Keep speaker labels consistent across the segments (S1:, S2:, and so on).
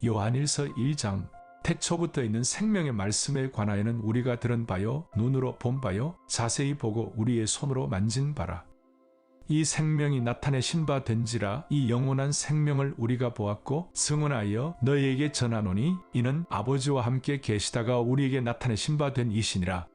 S1: 요한일서 1장 태초부터 있는 생명의 말씀에 관하여는 우리가 들은 바요 눈으로 본 바요 자세히 보고 우리의 손으로 만진 바라. 이 생명이 나타내신 바 된지라. 이 영원한 생명을 우리가 보았고 증언하여 너희에게 전하노니 이는 아버지와 함께 계시다가 우리에게 나타내신 바 된 이시니라.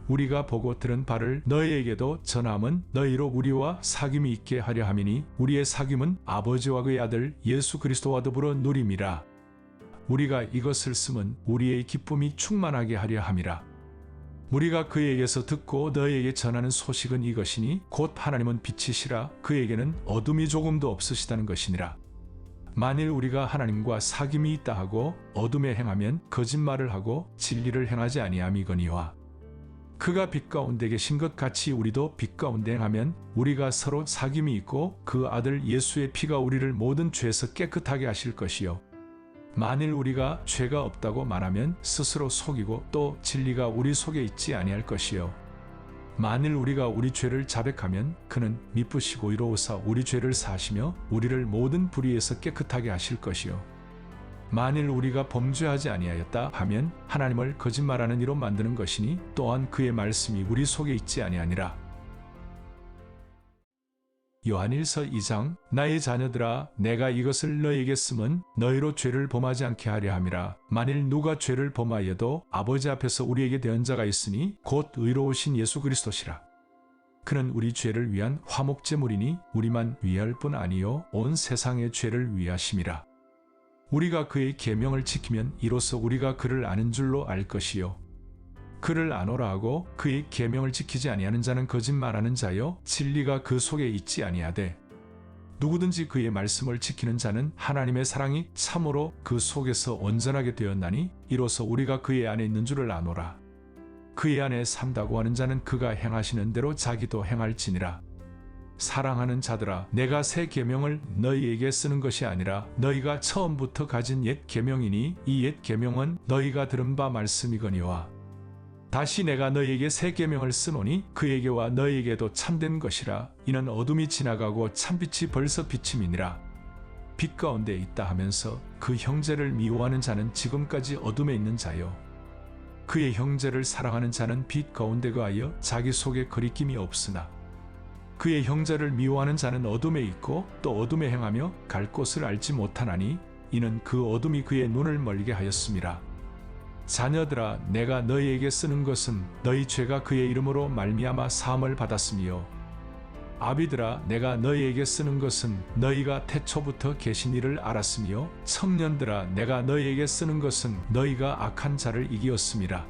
S1: 우리가 보고 들은 바를 너희에게도 전함은 너희로 우리와 사귐이 있게 하려 함이니 우리의 사귐은 아버지와 그의 아들 예수 그리스도와 더불어 누림이라. 우리가 이것을 쓰면 우리의 기쁨이 충만하게 하려 함이라. 우리가 그에게서 듣고 너희에게 전하는 소식은 이것이니 곧 하나님은 빛이시라. 그에게는 어둠이 조금도 없으시다는 것이니라. 만일 우리가 하나님과 사귐이 있다 하고 어둠에 행하면 거짓말을 하고 진리를 행하지 아니함이거니와 그가 빛 가운데 계신 것 같이 우리도 빛 가운데 행하면 우리가 서로 사귐이 있고 그 아들 예수의 피가 우리를 모든 죄에서 깨끗하게 하실 것이요 만일 우리가 죄가 없다고 말하면 스스로 속이고 또 진리가 우리 속에 있지 아니할 것이요 만일 우리가 우리 죄를 자백하면 그는 미쁘시고 의로우사 우리 죄를 사하시며 우리를 모든 불의에서 깨끗하게 하실 것이요 만일 우리가 범죄하지 아니하였다 하면 하나님을 거짓말하는 이로 만드는 것이니 또한 그의 말씀이 우리 속에 있지 아니하니라. 요한일서 2장 나의 자녀들아 내가 이것을 너희에게 쓰면 너희로 죄를 범하지 않게 하려 함이라. 만일 누가 죄를 범하여도 아버지 앞에서 우리에게 대언 자가 있으니 곧 의로우신 예수 그리스도시라. 그는 우리 죄를 위한 화목제물이니 우리만 위할 뿐 아니요 온 세상의 죄를 위하심이라. 우리가 그의 계명을 지키면 이로써 우리가 그를 아는 줄로 알 것이요 그를 아노라 하고 그의 계명을 지키지 아니하는 자는 거짓말하는 자요 진리가 그 속에 있지 아니하되 누구든지 그의 말씀을 지키는 자는 하나님의 사랑이 참으로 그 속에서 온전하게 되었나니 이로써 우리가 그의 안에 있는 줄을 아노라. 그의 안에 산다고 하는 자는 그가 행하시는 대로 자기도 행할지니라. 사랑하는 자들아 내가 새 계명을 너희에게 쓰는 것이 아니라 너희가 처음부터 가진 옛 계명이니 이 옛 계명은 너희가 들은 바 말씀이거니와 다시 내가 너희에게 새 계명을 쓰노니 그에게와 너희에게도 참된 것이라. 이는 어둠이 지나가고 참빛이 벌써 비침이니라. 빛 가운데 있다 하면서 그 형제를 미워하는 자는 지금까지 어둠에 있는 자요 그의 형제를 사랑하는 자는 빛 가운데 거하여 자기 속에 거리낌이 없으나 그의 형제를 미워하는 자는 어둠에 있고 또 어둠에 행하며 갈 곳을 알지 못하나니 이는 그 어둠이 그의 눈을 멀게 하였음이라. 자녀들아 내가 너희에게 쓰는 것은 너희 죄가 그의 이름으로 말미암아 사함을 받았으며 아비들아 내가 너희에게 쓰는 것은 너희가 태초부터 계신 이를 알았으며 청년들아 내가 너희에게 쓰는 것은 너희가 악한 자를 이기었음이라.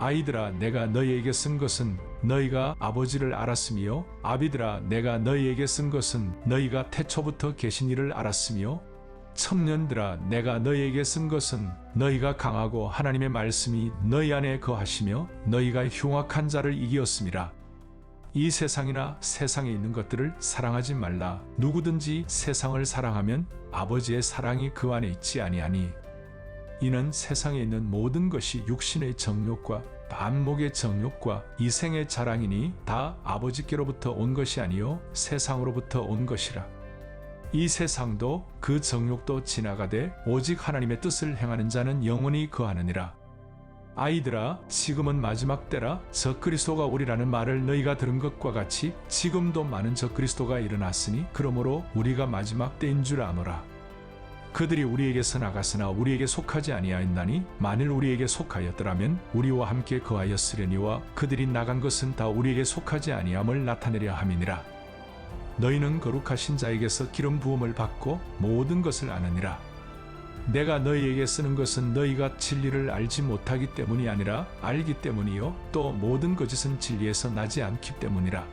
S1: 아이들아 내가 너희에게 쓴 것은 너희가 아버지를 알았으며 아비들아 내가 너희에게 쓴 것은 너희가 태초부터 계신 이를 알았으며 청년들아 내가 너희에게 쓴 것은 너희가 강하고 하나님의 말씀이 너희 안에 거하시며 너희가 흉악한 자를 이기었음이라. 이 세상이나 세상에 있는 것들을 사랑하지 말라. 누구든지 세상을 사랑하면 아버지의 사랑이 그 안에 있지 아니하니 이는 세상에 있는 모든 것이 육신의 정욕과 반목의 정욕과 이생의 자랑이니 다 아버지께로부터 온 것이 아니요 세상으로부터 온 것이라. 이 세상도 그 정욕도 지나가되 오직 하나님의 뜻을 행하는 자는 영원히 거하느니라. 아이들아 지금은 마지막 때라. 적그리스도가 오리라는 말을 너희가 들은 것과 같이 지금도 많은 적그리스도가 일어났으니 그러므로 우리가 마지막 때인 줄 아노라. 그들이 우리에게서 나갔으나 우리에게 속하지 아니하였나니 만일 우리에게 속하였더라면 우리와 함께 거하였으려니와 그들이 나간 것은 다 우리에게 속하지 아니함을 나타내려 함이니라. 너희는 거룩하신 자에게서 기름 부음을 받고 모든 것을 아느니라. 내가 너희에게 쓰는 것은 너희가 진리를 알지 못하기 때문이 아니라 알기 때문이요 또 모든 거짓은 진리에서 나지 않기 때문이라.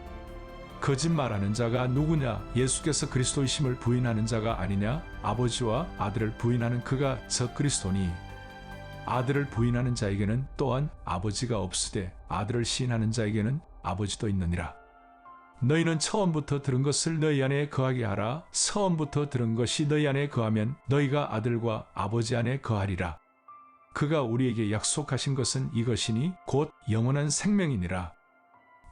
S1: 거짓말하는 자가 누구냐? 예수께서 그리스도이심을 부인하는 자가 아니냐? 아버지와 아들을 부인하는 그가 적그리스도니 아들을 부인하는 자에게는 또한 아버지가 없으되 아들을 시인하는 자에게는 아버지도 있느니라. 너희는 처음부터 들은 것을 너희 안에 거하게 하라. 처음부터 들은 것이 너희 안에 거하면 너희가 아들과 아버지 안에 거하리라. 그가 우리에게 약속하신 것은 이것이니 곧 영원한 생명이니라.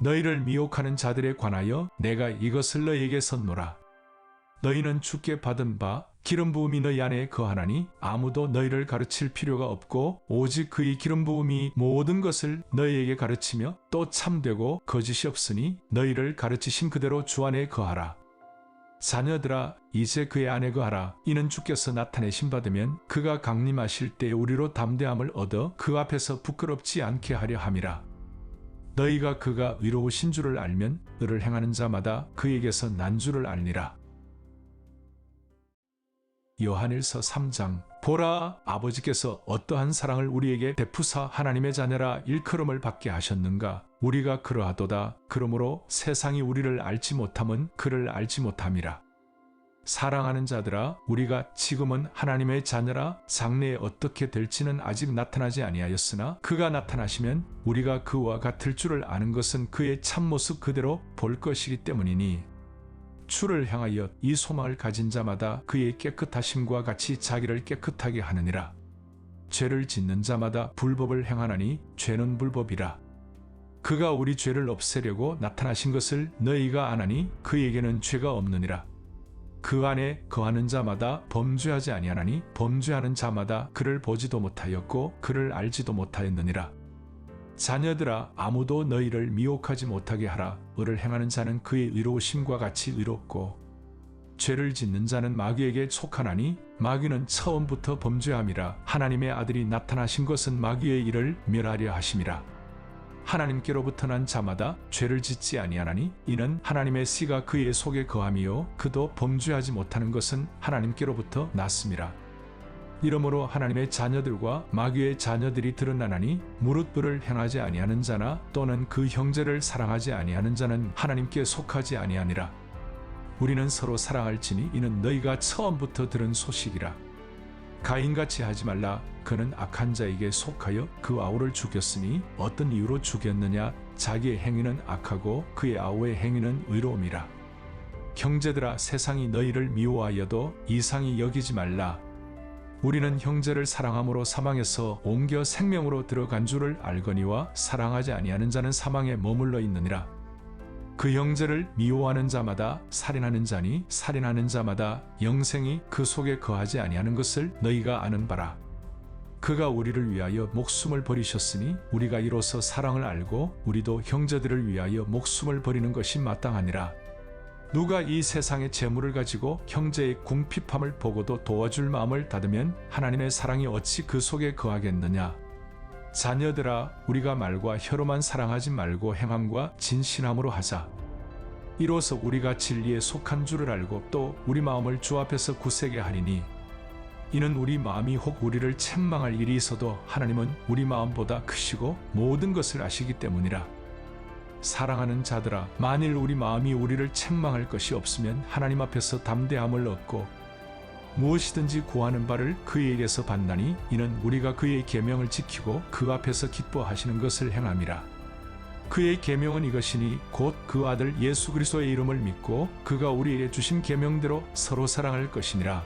S1: 너희를 미혹하는 자들에 관하여 내가 이것을 너희에게 썼노라. 너희는 주께 받은 바 기름 부음이 너희 안에 거하나니 아무도 너희를 가르칠 필요가 없고 오직 그의 기름 부음이 모든 것을 너희에게 가르치며 또 참되고 거짓이 없으니 너희를 가르치신 그대로 주 안에 거하라. 자녀들아 이제 그의 안에 거하라. 이는 주께서 나타내심 받으면 그가 강림하실 때 우리로 담대함을 얻어 그 앞에서 부끄럽지 않게 하려 함이라. 너희가 그가 의로우신 줄을 알면 의를 행하는 자마다 그에게서 난 줄을 알리라. 요한일서 3장. 보라, 아버지께서 어떠한 사랑을 우리에게 베푸사 하나님의 자녀라 일컬음을 받게 하셨는가. 우리가 그러하도다. 그러므로 세상이 우리를 알지 못함은 그를 알지 못함이라. 사랑하는 자들아, 우리가 지금은 하나님의 자녀라. 장래에 어떻게 될지는 아직 나타나지 아니하였으나 그가 나타나시면 우리가 그와 같을 줄을 아는 것은 그의 참모습 그대로 볼 것이기 때문이니 주를 향하여 이 소망을 가진 자마다 그의 깨끗하심과 같이 자기를 깨끗하게 하느니라. 죄를 짓는 자마다 불법을 행하나니 죄는 불법이라. 그가 우리 죄를 없애려고 나타나신 것을 너희가 아나니 그에게는 죄가 없느니라. 그 안에 거하는 자마다 범죄하지 아니하나니 범죄하는 자마다 그를 보지도 못하였고 그를 알지도 못하였느니라. 자녀들아, 아무도 너희를 미혹하지 못하게 하라. 의를 행하는 자는 그의 의로우심과 같이 의롭고 죄를 짓는 자는 마귀에게 속하나니 마귀는 처음부터 범죄함이라. 하나님의 아들이 나타나신 것은 마귀의 일을 멸하려 하심이라. 하나님께로부터 난 자마다 죄를 짓지 아니하나니 이는 하나님의 씨가 그의 속에 거함이요 그도 범죄하지 못하는 것은 하나님께로부터 났음이라. 이러므로 하나님의 자녀들과 마귀의 자녀들이 드러나나니 무릇 의를 행하지 아니하는 자나 또는 그 형제를 사랑하지 아니하는 자는 하나님께 속하지 아니하니라. 우리는 서로 사랑할지니 이는 너희가 처음부터 들은 소식이라. 가인같이 하지 말라. 그는 악한 자에게 속하여 그 아우를 죽였으니 어떤 이유로 죽였느냐. 자기의 행위는 악하고 그의 아우의 행위는 의로움이라. 형제들아, 세상이 너희를 미워하여도 이상히 여기지 말라. 우리는 형제를 사랑함으로 사망에서 옮겨 생명으로 들어간 줄을 알거니와 사랑하지 아니하는 자는 사망에 머물러 있느니라. 그 형제를 미워하는 자마다 살인하는 자니 살인하는 자마다 영생이 그 속에 거하지 아니하는 것을 너희가 아는 바라. 그가 우리를 위하여 목숨을 버리셨으니 우리가 이로써 사랑을 알고 우리도 형제들을 위하여 목숨을 버리는 것이 마땅하니라. 누가 이 세상의 재물을 가지고 형제의 궁핍함을 보고도 도와줄 마음을 닫으면 하나님의 사랑이 어찌 그 속에 거하겠느냐. 자녀들아, 우리가 말과 혀로만 사랑하지 말고 행함과 진실함으로 하자. 이로써 우리가 진리에 속한 줄을 알고 또 우리 마음을 주 앞에서 굳세게 하리니 이는 우리 마음이 혹 우리를 책망할 일이 있어도 하나님은 우리 마음보다 크시고 모든 것을 아시기 때문이라. 사랑하는 자들아, 만일 우리 마음이 우리를 책망할 것이 없으면 하나님 앞에서 담대함을 얻고 무엇이든지 구하는 바를 그에게서 받나니 이는 우리가 그의 계명을 지키고 그 앞에서 기뻐하시는 것을 행함이라. 그의 계명은 이것이니 곧 그 아들 예수 그리스도의 이름을 믿고 그가 우리에게 주신 계명대로 서로 사랑할 것이니라.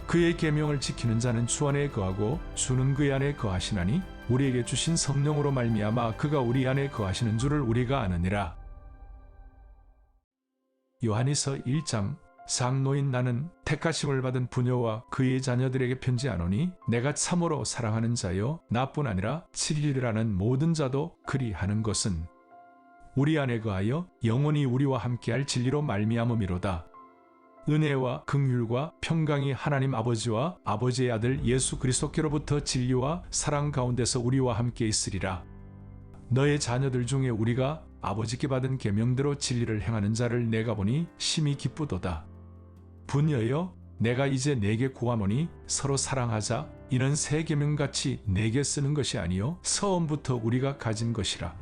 S1: 그의 계명을 지키는 자는 주 안에 거하고 주는 그의 안에 거하시나니 우리에게 주신 성령으로 말미암아 그가 우리 안에 거하시는 줄을 우리가 아느니라. 요한일서 1장. 장로인 나는 택하심을 받은 부녀와 그의 자녀들에게 편지하노니 내가 참으로 사랑하는 자여 나뿐 아니라 진리라는 모든 자도 그리하는 것은 우리 안에 거하여 영원히 우리와 함께할 진리로 말미암음이로다. 은혜와 긍휼과 평강이 하나님 아버지와 아버지의 아들 예수 그리스도께로부터 진리와 사랑 가운데서 우리와 함께 있으리라. 너의 자녀들 중에 우리가 아버지께 받은 계명대로 진리를 행하는 자를 내가 보니 심히 기쁘도다. 부녀여, 내가 이제 네게 구하노니 서로 사랑하자. 이는 새 계명같이 네게 쓰는 것이 아니요 처음부터 우리가 가진 것이라.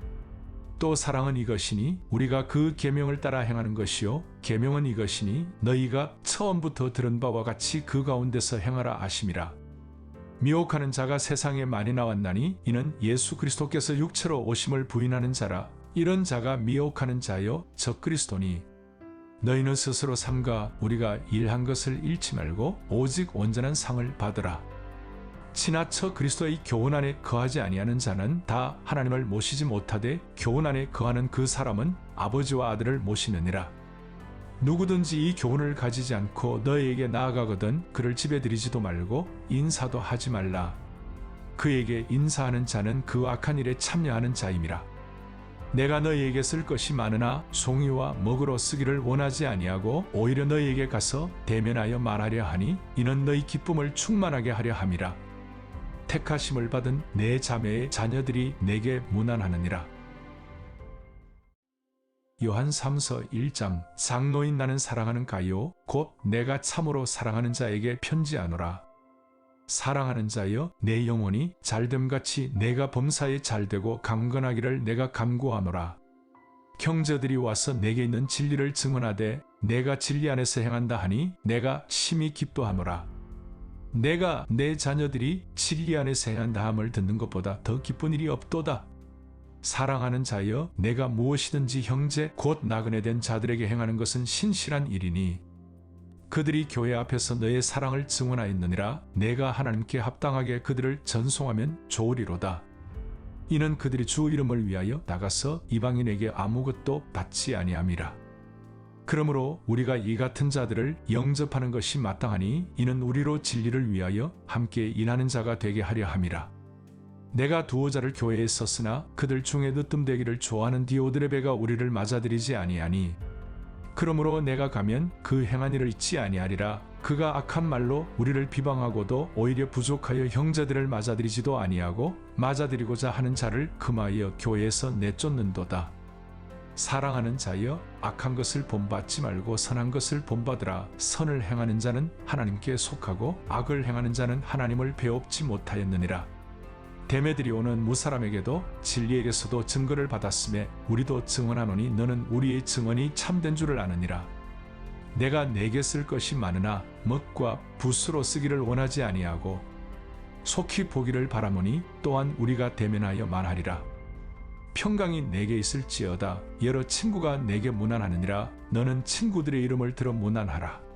S1: 또 사랑은 이것이니 우리가 그 계명을 따라 행하는 것이요 계명은 이것이니 너희가 처음부터 들은 바와 같이 그 가운데서 행하라 하심이라. 미혹하는 자가 세상에 많이 나왔나니 이는 예수 그리스도께서 육체로 오심을 부인하는 자라. 이런 자가 미혹하는 자여 적그리스도니 너희는 스스로 삼가 우리가 일한 것을 잃지 말고 오직 온전한 상을 받으라. 지나쳐 그리스도의 교훈 안에 거하지 아니하는 자는 다 하나님을 모시지 못하되 교훈 안에 거하는 그 사람은 아버지와 아들을 모시느니라. 누구든지 이 교훈을 가지지 않고 너희에게 나아가거든 그를 집에 들이지도 말고 인사도 하지 말라. 그에게 인사하는 자는 그 악한 일에 참여하는 자임이라. 내가 너희에게 쓸 것이 많으나 송이와 먹으로 쓰기를 원하지 아니하고 오히려 너희에게 가서 대면하여 말하려 하니 이는 너희 기쁨을 충만하게 하려 함이라. 택하심을 받은 내 자매의 자녀들이 내게 문안하느니라. 요한 3서 1장. 장로인 나는 사랑하는 가요 곧 내가 참으로 사랑하는 자에게 편지하노라. 사랑하는 자여 내 영혼이 잘됨같이 내가 범사에 잘되고 강건하기를 내가 간구하노라. 형제들이 와서 내게 있는 진리를 증언하되 내가 진리 안에서 행한다 하니 내가 심히 기뻐하노라. 내가 내 자녀들이 진리 안에서 행한다 함을 듣는 것보다 더 기쁜 일이 없도다. 사랑하는 자여 내가 무엇이든지 형제 곧 나그네 된 자들에게 행하는 것은 신실한 일이니 그들이 교회 앞에서 너의 사랑을 증언하였느니라. 내가 하나님께 합당하게 그들을 전송하면 좋으리로다. 이는 그들이 주 이름을 위하여 나가서 이방인에게 아무것도 받지 아니함이라. 그러므로 우리가 이 같은 자들을 영접하는 것이 마땅하니 이는 우리로 진리를 위하여 함께 일하는 자가 되게 하려 함이라. 내가 두어 자를 교회에 썼으나 그들 중에 늦뜸되기를 좋아하는 디오드레베가 우리를 맞아들이지 아니하니 그러므로 내가 가면 그 행한 일을 잊지 아니하리라. 그가 악한 말로 우리를 비방하고도 오히려 부족하여 형제들을 맞아들이지도 아니하고 맞아들이고자 하는 자를 금하여 교회에서 내쫓는도다. 사랑하는 자여 악한 것을 본받지 말고 선한 것을 본받으라. 선을 행하는 자는 하나님께 속하고 악을 행하는 자는 하나님을 배웁지 못하였느니라. 데메드리오는 무사람에게도 진리에게서도 증거를 받았음에 우리도 증언하노니 너는 우리의 증언이 참된 줄을 아느니라. 내가 내게 쓸 것이 많으나 먹과 붓으로 쓰기를 원하지 아니하고 속히 보기를 바라노니 또한 우리가 대면하여 말하리라. 평강이 내게 있을지어다. 여러 친구가 내게 문안하느니라. 너는 친구들의 이름을 들어 문안하라.